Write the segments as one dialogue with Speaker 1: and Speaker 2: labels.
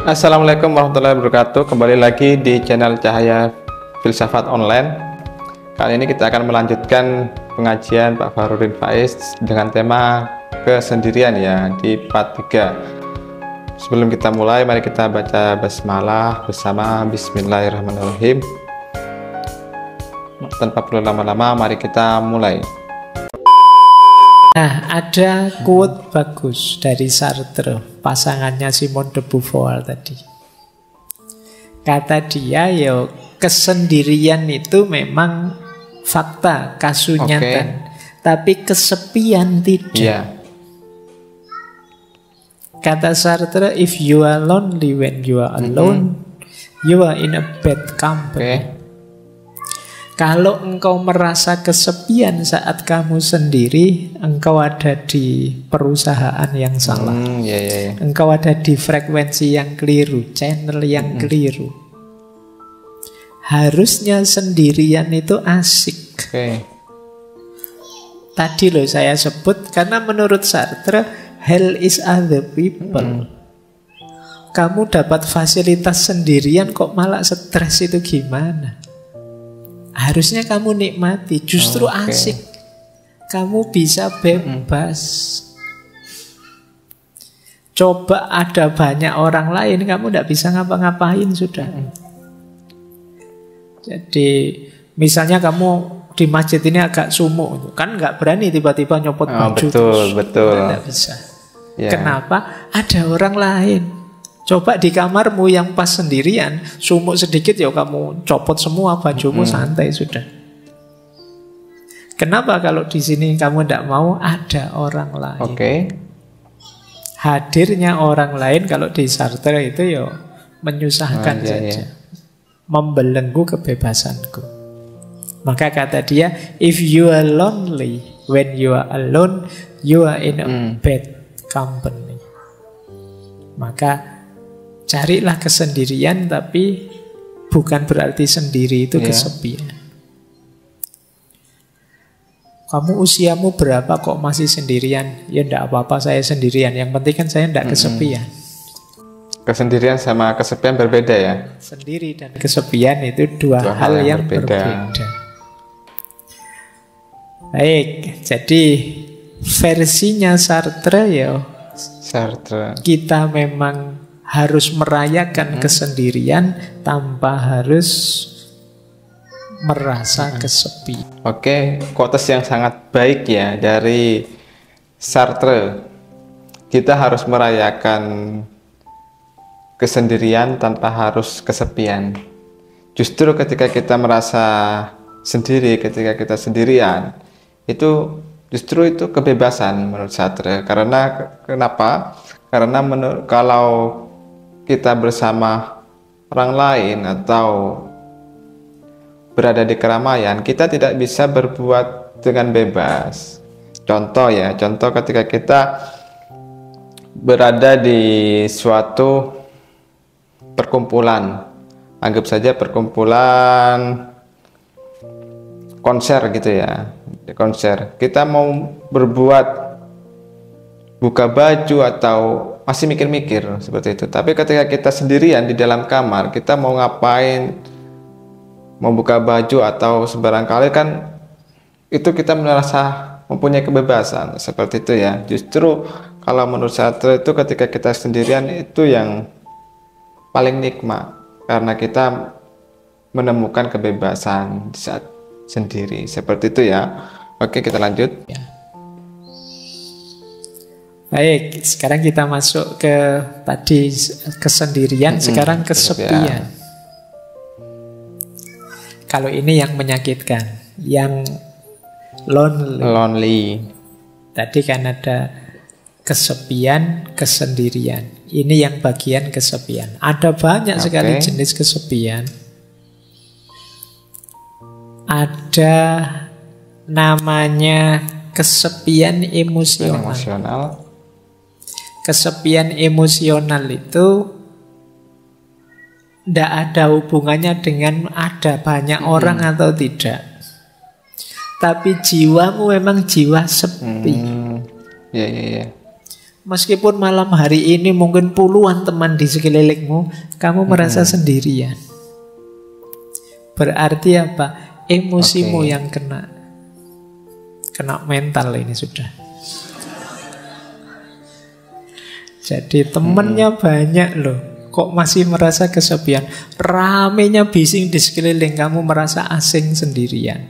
Speaker 1: Assalamualaikum warahmatullahi wabarakatuh. Kembali lagi di channel Cahaya Filsafat Online. Kali ini kita akan melanjutkan pengajian Pak Fahrudin Faiz dengan tema kesendirian ya di part 3. Sebelum kita mulai, mari kita baca basmalah bersama. Bismillahirrahmanirrahim. Tanpa perlu lama-lama, mari kita mulai.
Speaker 2: Nah, ada quote bagus dari Sartre, pasangannya Simone de Beauvoir tadi. Kata dia, ya kesendirian itu memang fakta, kasunyatan, tapi kesepian tidak. Kata Sartre, if you are lonely when you are alone, you are in a bad company. Kalau engkau merasa kesepian saat kamu sendiri, engkau ada di perusahaan yang salah. Engkau ada di frekuensi yang keliru, channel yang keliru. Harusnya sendirian itu asik. Tadi loh saya sebut, karena menurut Sartre, hell is other people. Kamu dapat fasilitas sendirian kok malah stres, itu gimana? Harusnya kamu nikmati, justru asik. Kamu bisa bebas. Coba ada banyak orang lain, kamu tidak bisa ngapa-ngapain sudah. Jadi misalnya kamu di masjid ini agak sumuk, kan nggak berani tiba-tiba nyopot baju.
Speaker 1: Betul.
Speaker 2: Tidak bisa. Kenapa? Ada orang lain. Coba di kamarmu yang pas sendirian, sumuk sedikit ya kamu copot semua bajumu, santai sudah. Kenapa kalau di sini kamu tidak mau? Ada orang lain. Hadirnya orang lain kalau di Sartre itu ya menyusahkan saja. Membelenggu kebebasanku. Maka kata dia, if you are lonely when you are alone, you are in a bad company. Maka carilah kesendirian, tapi bukan berarti sendiri itu kesepian. Kamu usiamu berapa kok masih sendirian? Ya enggak apa-apa, saya sendirian. Yang penting kan saya enggak kesepian.
Speaker 1: Kesendirian sama kesepian berbeda ya?
Speaker 2: Sendiri dan kesepian itu dua hal yang berbeda. Baik, jadi versinya Sartre ya, kita memang harus merayakan kesendirian tanpa harus merasa kesepian.
Speaker 1: Quotes yang sangat baik ya dari Sartre. Kita harus merayakan kesendirian tanpa harus kesepian. Justru ketika kita merasa sendiri, ketika kita sendirian, itu justru itu kebebasan menurut Sartre. Karena kenapa? Karena kalau kita bersama orang lain atau berada di keramaian, kita tidak bisa berbuat dengan bebas. Contoh ketika kita berada di suatu perkumpulan, anggap saja perkumpulan konser gitu ya, di konser, kita mau berbuat buka baju atau masih mikir-mikir seperti itu. Tapi ketika kita sendirian di dalam kamar, kita mau ngapain, mau buka baju atau sembarang kali kan, itu kita merasa mempunyai kebebasan seperti itu ya. Justru kalau menurut Sartre itu ketika kita sendirian itu yang paling nikmat, karena kita menemukan kebebasan di saat sendiri seperti itu ya. Oke, kita lanjut.
Speaker 2: Baik, sekarang kita masuk ke tadi kesendirian, sekarang kesepian. Kalau ini yang menyakitkan, yang lonely. Tadi kan ada kesepian, kesendirian. Ini yang bagian kesepian. Ada banyak sekali jenis kesepian. Ada namanya kesepian emosional. Kesepian emosional itu tidak ada hubungannya dengan ada banyak orang atau tidak. Tapi jiwamu memang jiwa sepi. Meskipun malam hari ini mungkin puluhan teman di sekelilingmu, kamu merasa sendirian. Berarti apa? Emosimu yang kena mental ini sudah. Jadi temennya banyak loh, kok masih merasa kesepian. Ramenya bising di sekeliling, kamu merasa asing sendirian.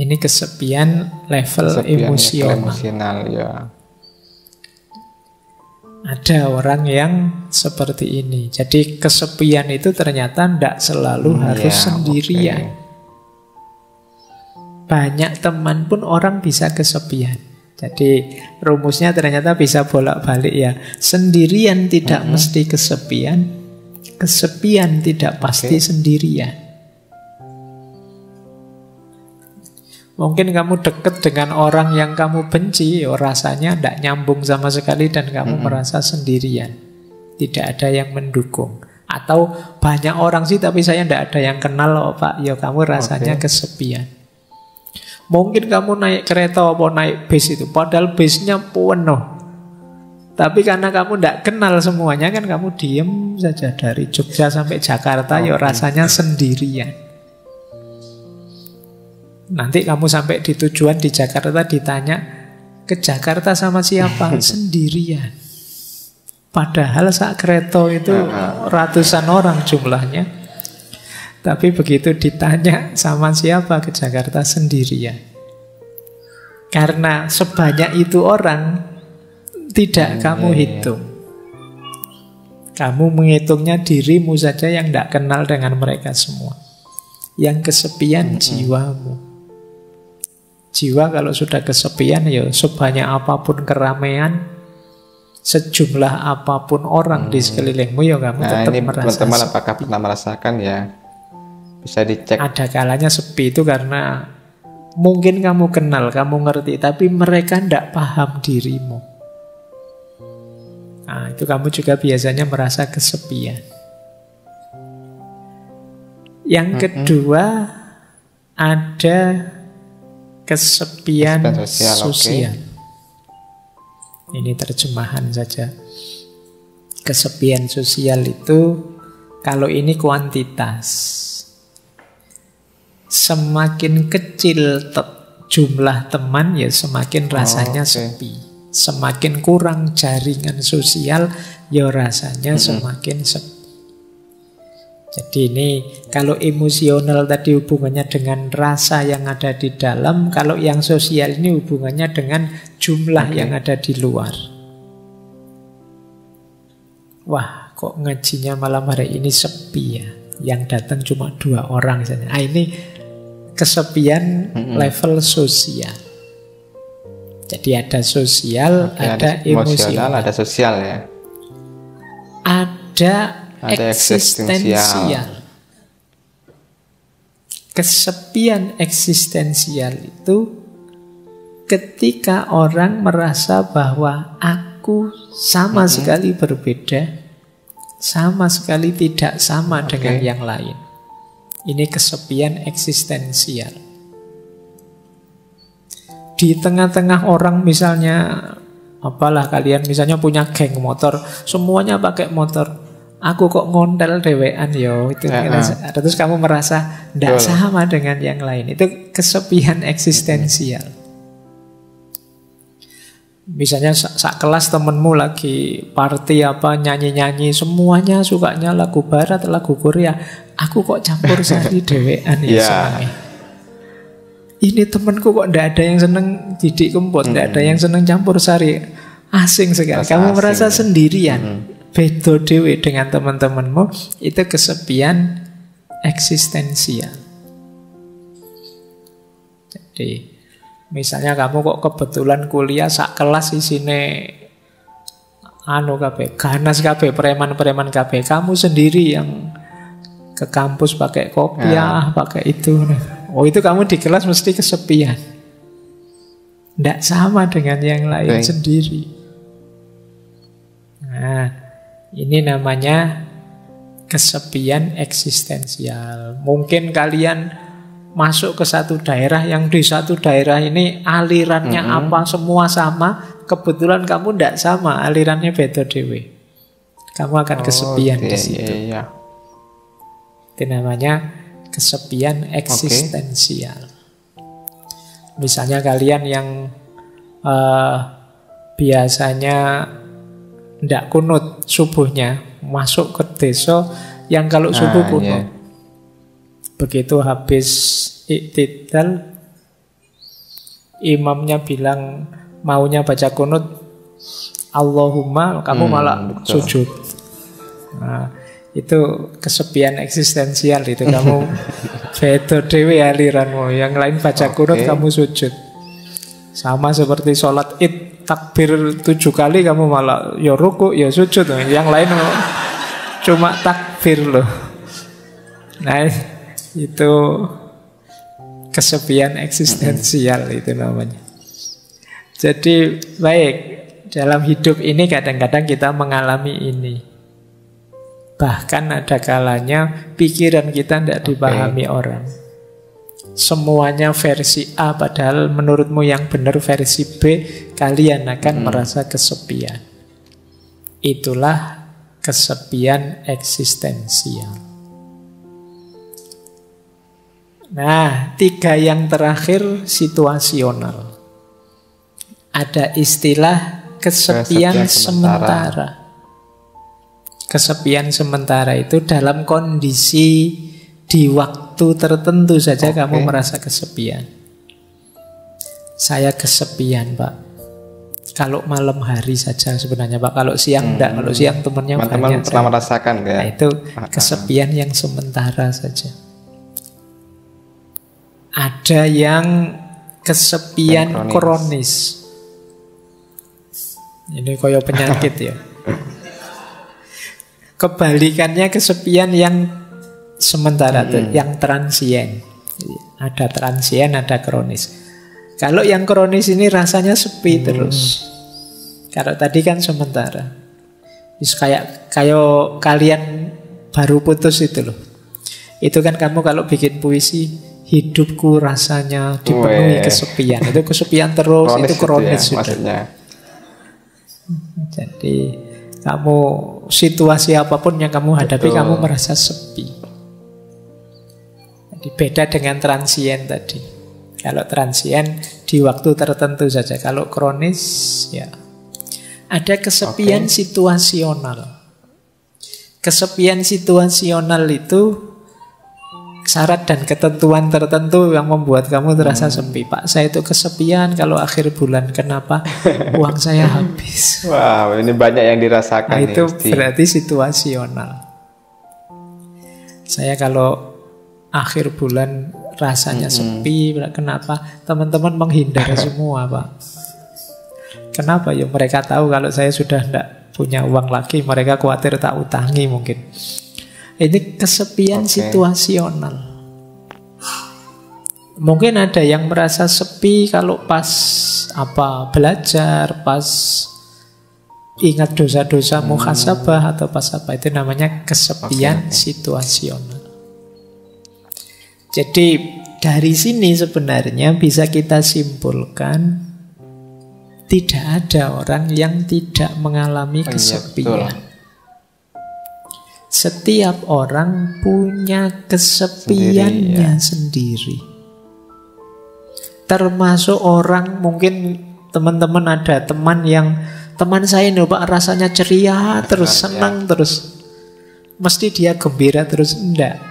Speaker 2: Ini kesepian level emosional.
Speaker 1: Ya.
Speaker 2: Ada orang yang seperti ini. Jadi kesepian itu ternyata tidak selalu harus sendirian. Banyak teman pun orang bisa kesepian. Jadi rumusnya ternyata bisa bolak-balik ya. Sendirian tidak mesti kesepian. Kesepian tidak pasti sendirian. Mungkin kamu dekat dengan orang yang kamu benci, rasanya tidak nyambung sama sekali dan kamu merasa sendirian. Tidak ada yang mendukung. Atau banyak orang sih tapi saya tidak ada yang kenal loh Pak. Ya kamu rasanya kesepian. Mungkin kamu naik kereta atau naik bis itu, padahal bisnya penuh. Tapi karena kamu tidak kenal semuanya kan kamu diem saja dari Jogja sampai Jakarta, ya rasanya sendirian. Nanti kamu sampai di tujuan di Jakarta ditanya, ke Jakarta sama siapa? Sendirian. Padahal sak kereta itu ratusan orang jumlahnya. Tapi begitu ditanya sama siapa ke Jakarta, sendirian. Karena sebanyak itu orang tidak kamu hitung. Kamu menghitungnya dirimu saja yang tidak kenal dengan mereka semua. Yang kesepian jiwamu. Jiwa kalau sudah kesepian ya sebanyak apapun keramaian, sejumlah apapun orang di sekelilingmu ya kamu tetap merasa
Speaker 1: teman-teman apakah pernah merasakan ya? Bisa dicek.
Speaker 2: Ada kalanya sepi itu karena mungkin kamu kenal, kamu ngerti, tapi mereka tidak paham dirimu. Nah, itu kamu juga biasanya merasa kesepian. Yang kedua ada kesepian sosial. Ini terjemahan saja. Kesepian sosial itu, kalau ini kuantitas. Semakin kecil jumlah teman ya semakin rasanya sepi. Semakin kurang jaringan sosial ya rasanya semakin sepi. Jadi ini kalau emosional tadi hubungannya dengan rasa yang ada di dalam, kalau yang sosial ini hubungannya dengan jumlah yang ada di luar. Wah, kok ngajinya malam hari ini sepi ya. Yang datang cuma 2 orang saja. Ini kesepian level sosial. Jadi ada sosial, ada emosional,
Speaker 1: ada sosial ya.
Speaker 2: Ada eksistensial. Kesepian eksistensial itu ketika orang merasa bahwa aku sama sekali berbeda, sama sekali tidak sama dengan yang lain. Ini kesepian eksistensial. Di tengah-tengah orang misalnya, apalah kalian misalnya punya geng motor, semuanya pakai motor. Aku kok ngontel dewean yo itu terus kamu merasa tidak sama dengan yang lain. Itu kesepian eksistensial. Misalnya sak kelas temenmu lagi party apa nyanyi-nyanyi, semuanya sukanya lagu barat, lagu Korea. Aku kok campur sari dewean ya senangnya. Ini temenku kok tidak ada yang seneng Didik Kempot, tidak ada yang seneng campur sari. Asing sekali. Kamu merasa sendirian. Beda dewe dengan teman-temanmu. Itu kesepian eksistensial. Jadi misalnya kamu kok kebetulan kuliah sak kelas isine ganas kabeh, preman-preman kabeh, kamu sendiri yang ke kampus pakai kopiah, pakai itu. Oh, itu kamu di kelas mesti kesepian. Tidak sama dengan yang lain sendiri. Nah, ini namanya kesepian eksistensial. Mungkin kalian masuk ke satu daerah yang di satu daerah ini alirannya apa semua sama, kebetulan kamu tidak sama, alirannya beda dewe. Kamu akan kesepian di situ. Itu namanya kesepian eksistensial. Misalnya kalian yang biasanya tidak kunut subuhnya, masuk ke desa yang kalau subuh kunut. Begitu habis iktidal, imamnya bilang maunya baca kunut, Allahumma, kamu malah sujud. Nah, itu kesepian eksistensial itu. Kamu beda dewe aliranmu. Yang lain baca kunut, kamu sujud. Sama seperti sholat id, takbir 7 kali, kamu malah ya ruku, ya sujud. Yang lain cuma takbir loh. Nah, itu kesepian eksistensial itu namanya. Jadi baik, dalam hidup ini kadang-kadang kita mengalami ini. Bahkan ada kalanya pikiran kita tidak dipahami orang. Semuanya versi A, padahal menurutmu yang benar versi B. Kalian akan merasa kesepian. Itulah kesepian eksistensial. Nah, 3 yang terakhir situasional. Ada istilah kesepian sementara. Kesepian sementara itu dalam kondisi di waktu tertentu saja kamu merasa kesepian. Saya kesepian, Pak. Kalau malam hari saja sebenarnya, Pak. Kalau siang enggak. Kalau siang temannya banyak.
Speaker 1: Teman-teman pernah merasakan ya?
Speaker 2: Nah, itu kesepian yang sementara saja. Ada yang kesepian kronis. Ini koyo penyakit ya. Kebalikannya kesepian yang sementara, yang transien. Ada transien, ada kronis. Kalau yang kronis ini rasanya sepi terus. Kalau tadi kan sementara. Kayak kalian baru putus itu loh. Itu kan kamu kalau bikin puisi, hidupku rasanya dipenuhi kesepian. Itu kesepian terus, itu kronis
Speaker 1: ya, maksudnya.
Speaker 2: Jadi kamu situasi apapun yang kamu hadapi, kamu merasa sepi. Jadi beda dengan transien tadi. Kalau transien di waktu tertentu saja. Kalau kronis ya ada kesepian situasional. Kesepian situasional itu syarat dan ketentuan tertentu yang membuat kamu terasa sepi. Pak, saya itu kesepian kalau akhir bulan. Kenapa? Uang saya habis.
Speaker 1: Wow, ini banyak yang dirasakan.
Speaker 2: Nah, itu berarti situasional. Saya kalau akhir bulan rasanya sepi. Kenapa? Teman-teman menghindar semua, Pak. Kenapa? Ya mereka tahu kalau saya sudah tidak punya uang lagi. Mereka khawatir tak utangi mungkin. Ini kesepian situasional. Mungkin ada yang merasa sepi kalau pas belajar, pas ingat dosa-dosa muhasabah atau pas apa. Itu namanya kesepian situasional. Jadi dari sini sebenarnya bisa kita simpulkan tidak ada orang yang tidak mengalami kesepian. Setiap orang punya kesepiannya sendiri. Termasuk orang, mungkin teman-teman ada teman saya ini Pak rasanya ceria terus, senang terus. Mesti dia gembira terus, enggak.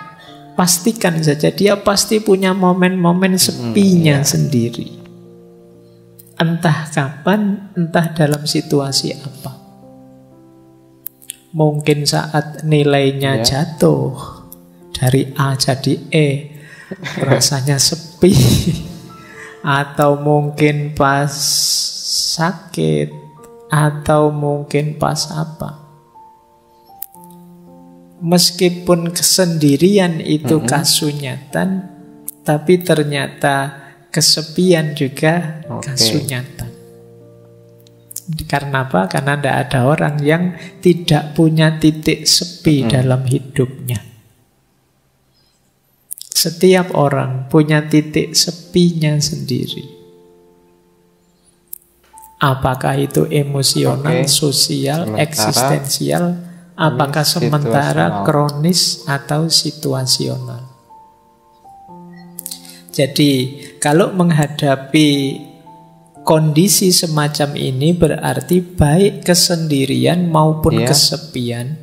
Speaker 2: Pastikan saja dia pasti punya momen-momen sepinya sendiri. Entah kapan, entah dalam situasi apa. Mungkin saat nilainya jatuh dari A jadi E, rasanya sepi. Atau mungkin pas sakit, atau mungkin pas apa. Meskipun kesendirian itu kasunyatan, tapi ternyata kesepian juga kasunyatan. Karena apa? Karena tidak ada orang yang tidak punya titik sepi dalam hidupnya. Setiap orang punya titik sepinya sendiri. Apakah itu emosional, sosial,
Speaker 1: Sementara
Speaker 2: eksistensial, apakah sementara,
Speaker 1: situasional.
Speaker 2: kronis, atau situasional. Jadi, kalau menghadapi kondisi semacam ini berarti baik kesendirian maupun kesepian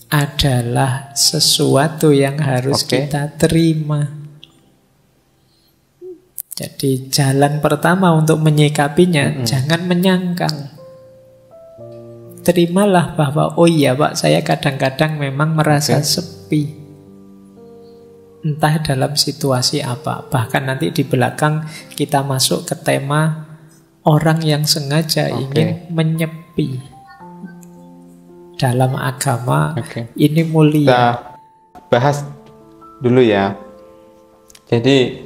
Speaker 2: adalah sesuatu yang harus kita terima. Jadi jalan pertama untuk menyikapinya, jangan menyangkal. Terimalah bahwa, oh iya Pak, saya kadang-kadang memang merasa sepi. Entah dalam situasi apa. Bahkan nanti di belakang kita masuk ke tema orang yang sengaja ingin menyepi. Dalam agama ini mulia.
Speaker 1: Kita bahas dulu ya. Jadi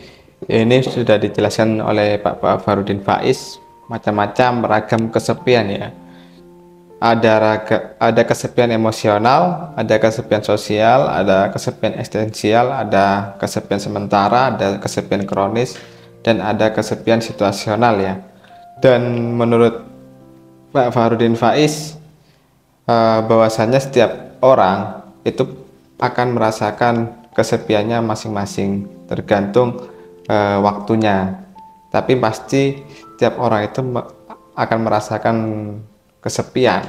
Speaker 1: ini sudah dijelaskan oleh Pak Fakhrudin Faiz, macam-macam beragam kesepian ya. Ada kesepian emosional, ada kesepian sosial, ada kesepian eksistensial, ada kesepian sementara, ada kesepian kronis, dan ada kesepian situasional ya. Dan menurut Pak Fakhrudin Faiz, bahwasanya setiap orang itu akan merasakan kesepiannya masing-masing, tergantung waktunya. Tapi pasti tiap orang itu akan merasakan kesepian.